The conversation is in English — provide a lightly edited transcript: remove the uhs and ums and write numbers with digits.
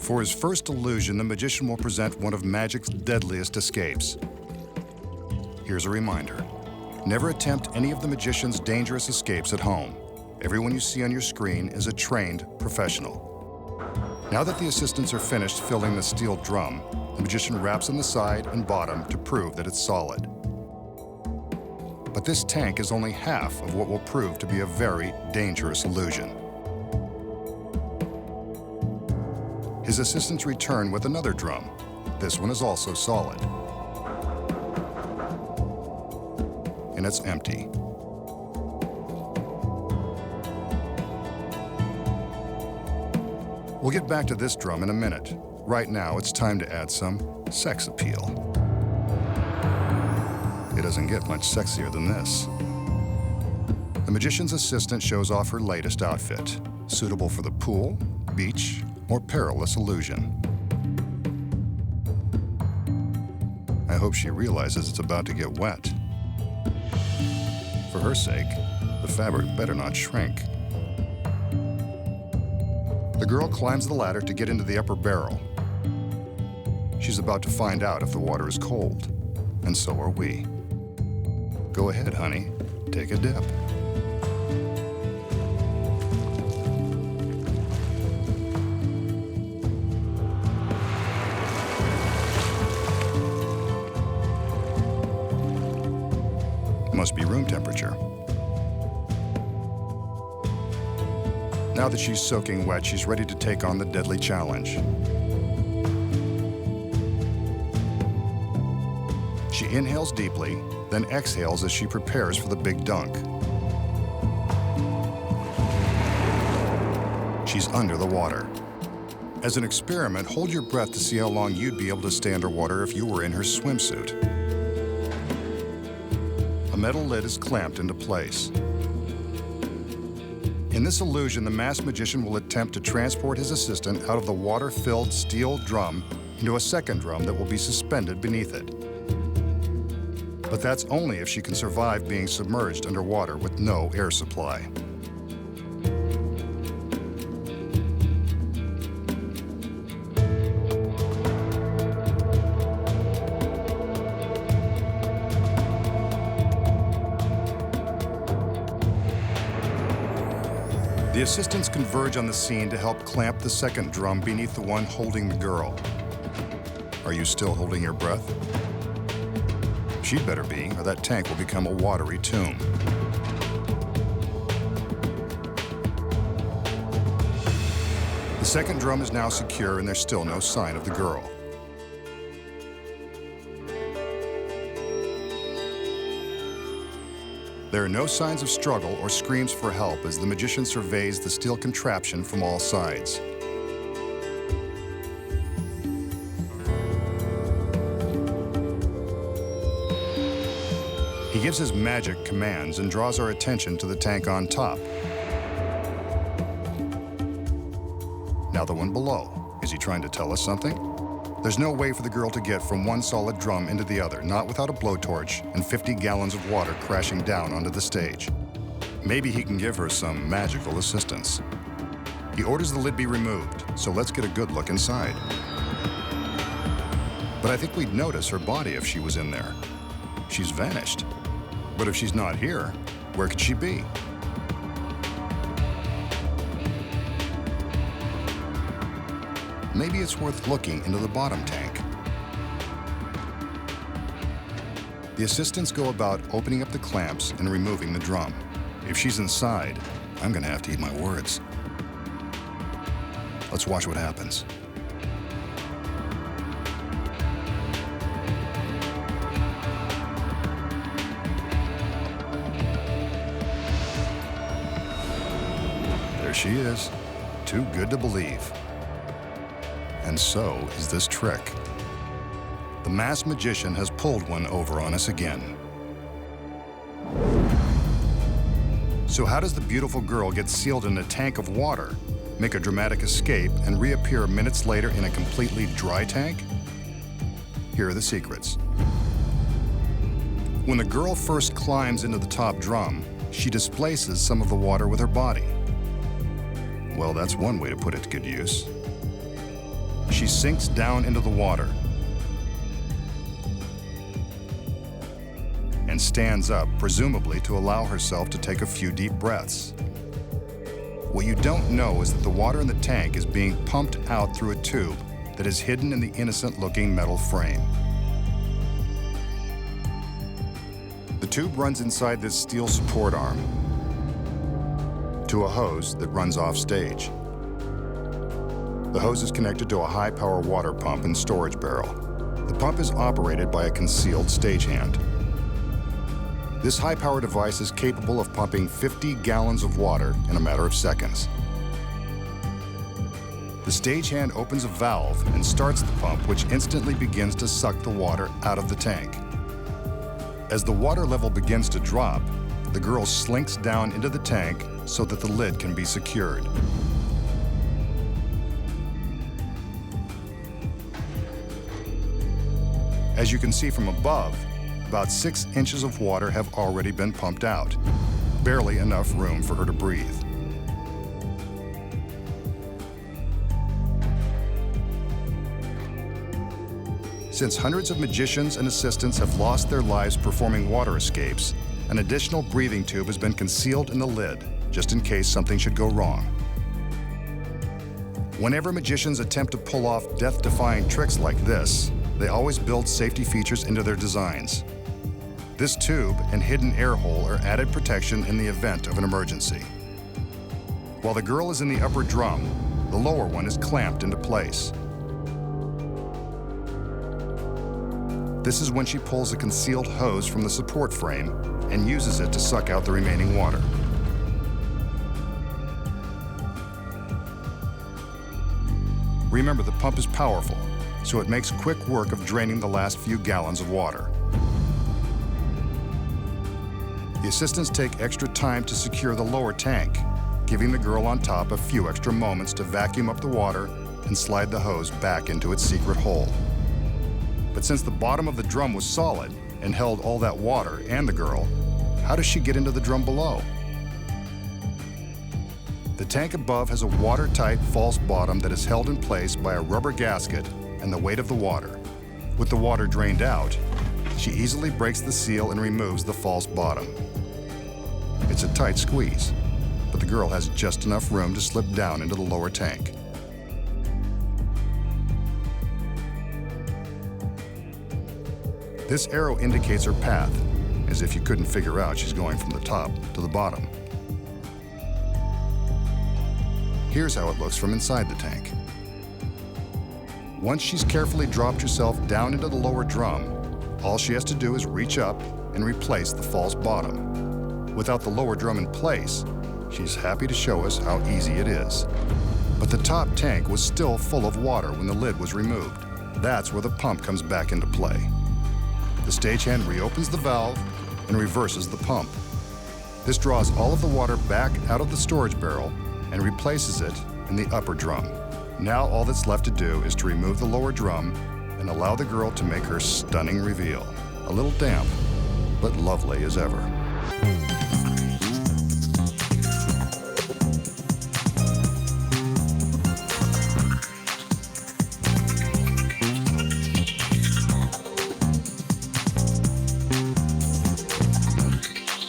For his first illusion, the magician will present one of magic's deadliest escapes. Here's a reminder. Never attempt any of the magician's dangerous escapes at home. Everyone you see on your screen is a trained professional. Now that the assistants are finished filling the steel drum, the magician raps on the side and bottom to prove that it's solid. But this tank is only half of what will prove to be a very dangerous illusion. His assistants return with another drum. This one is also solid. And it's empty. We'll get back to this drum in a minute. Right now, it's time to add some sex appeal. It doesn't get much sexier than this. The magician's assistant shows off her latest outfit, suitable for the pool, beach, or perilous illusion. I hope she realizes it's about to get wet. For her sake, the fabric better not shrink. The girl climbs the ladder to get into the upper barrel. She's about to find out if the water is cold, and so are we. Go ahead, honey, take a dip. Must be room temperature. Now that she's soaking wet, she's ready to take on the deadly challenge. She inhales deeply, then exhales as she prepares for the big dunk. She's under the water. As an experiment, hold your breath to see how long you'd be able to stay underwater if you were in her swimsuit. A metal lid is clamped into place. In this illusion, the masked magician will attempt to transport his assistant out of the water-filled steel drum into a second drum that will be suspended beneath it. But that's only if she can survive being submerged underwater with no air supply. The assistants converge on the scene to help clamp the second drum beneath the one holding the girl. Are you still holding your breath? She'd better be, or that tank will become a watery tomb. The second drum is now secure, and there's still no sign of the girl. There are no signs of struggle or screams for help as the magician surveys the steel contraption from all sides. He gives his magic commands and draws our attention to the tank on top. Now the one below. Is he trying to tell us something? There's no way for the girl to get from one solid drum into the other, not without a blowtorch and 50 gallons of water crashing down onto the stage. Maybe he can give her some magical assistance. He orders the lid be removed, so let's get a good look inside. But I think we'd notice her body if she was in there. She's vanished. But if she's not here, where could she be? Maybe it's worth looking into the bottom tank. The assistants go about opening up the clamps and removing the drum. If she's inside, I'm gonna have to eat my words. Let's watch what happens. There she is, too good to believe. And so is this trick. The masked magician has pulled one over on us again. So how does the beautiful girl get sealed in a tank of water, make a dramatic escape, and reappear minutes later in a completely dry tank? Here are the secrets. When the girl first climbs into the top drum, she displaces some of the water with her body. Well, that's one way to put it to good use. she sinks down into the water and stands up, presumably to allow herself to take a few deep breaths. What you don't know is that the water in the tank is being pumped out through a tube that is hidden in the innocent-looking metal frame. The tube runs inside this steel support arm to a hose that runs off stage. The hose is connected to a high-power water pump and storage barrel. The pump is operated by a concealed stagehand. This high-power device is capable of pumping 50 gallons of water in a matter of seconds. The stagehand opens a valve and starts the pump, which instantly begins to suck the water out of the tank. As the water level begins to drop, the girl slinks down into the tank so that the lid can be secured. As you can see from above, about 6 inches of water have already been pumped out, barely enough room for her to breathe. Since hundreds of magicians and assistants have lost their lives performing water escapes, an additional breathing tube has been concealed in the lid, just in case something should go wrong. Whenever magicians attempt to pull off death-defying tricks like this, they always build safety features into their designs. This tube and hidden air hole are added protection in the event of an emergency. While the girl is in the upper drum, the lower one is clamped into place. This is when she pulls a concealed hose from the support frame and uses it to suck out the remaining water. Remember, the pump is powerful, so it makes quick work of draining the last few gallons of water. The assistants take extra time to secure the lower tank, giving the girl on top a few extra moments to vacuum up the water and slide the hose back into its secret hole. But since the bottom of the drum was solid and held all that water and the girl, how does she get into the drum below? The tank above has a watertight false bottom that is held in place by a rubber gasket and the weight of the water. With the water drained out, she easily breaks the seal and removes the false bottom. It's a tight squeeze, but the girl has just enough room to slip down into the lower tank. This arrow indicates her path, as if you couldn't figure out she's going from the top to the bottom. Here's how it looks from inside the tank. Once she's carefully dropped herself down into the lower drum, all she has to do is reach up and replace the false bottom. Without the lower drum in place, she's happy to show us how easy it is. But the top tank was still full of water when the lid was removed. That's where the pump comes back into play. The stagehand reopens the valve and reverses the pump. This draws all of the water back out of the storage barrel and replaces it in the upper drum. Now all that's left to do is to remove the lower drum and allow the girl to make her stunning reveal. A little damp, but lovely as ever.